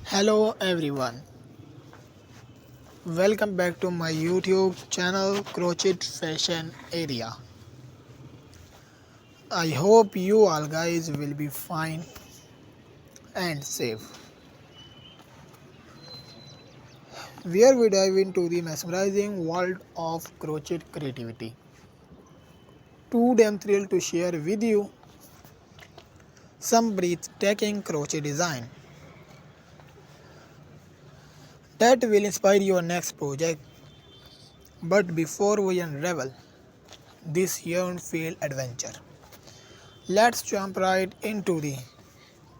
Hello everyone, welcome back to my YouTube channel Crochet Fashion Area. I hope you all guys will be fine and safe. Where we dive into the mesmerizing world of crochet creativity. Too damn thrilled to share with you some breathtaking crochet design that will inspire your next project. But before we unravel this yarn-filled adventure, let's jump right into the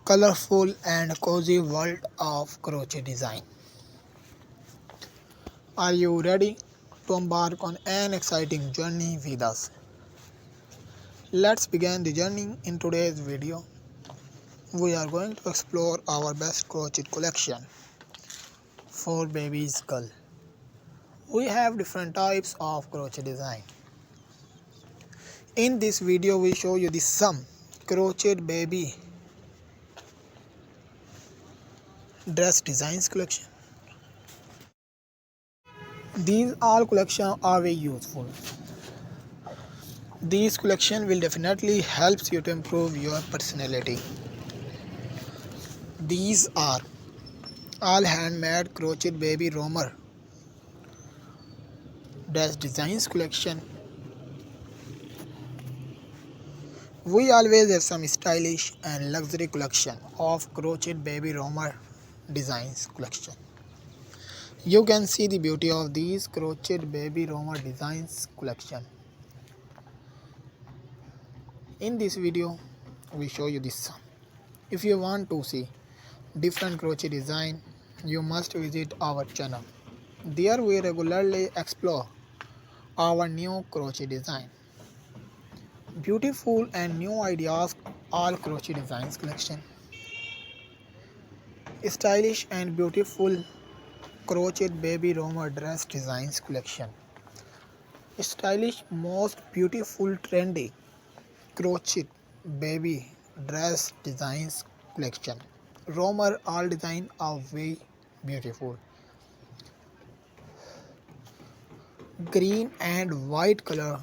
colorful and cozy world of crochet design. Are you ready to embark on an exciting journey with us? Let's begin the journey. In today's video, we are going to explore our best crochet collection for babies girl. We have different types of crochet design. In this video, we show you the some crochet baby dress designs collection. These all collections are very useful. These collection will definitely help you to improve your personality. These are all handmade crochet baby romper dress designs collection. We always have some stylish and luxury collection of crochet baby romper designs collection. You can see the beauty of these crochet baby romper designs collection. In this video, we show you this. If you want to see different crochet design, you must visit our channel. There we regularly explore our new crochet design. Beautiful and new ideas, all crochet designs collection. Stylish and beautiful crochet baby romper dress designs collection. Stylish, most beautiful, trendy crochet baby dress designs collection. Romper all design are very beautiful. Green and white color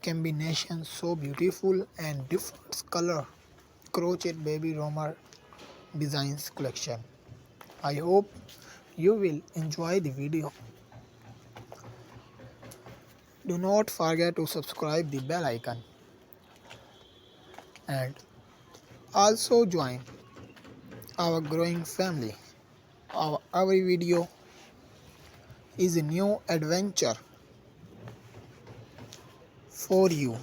combination so beautiful, and different color crochet baby romper designs collection. I hope you will enjoy the video. Do not forget to subscribe the bell icon and also join our growing family. Every video is a new adventure for you.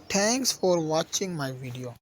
Thanks for watching my video.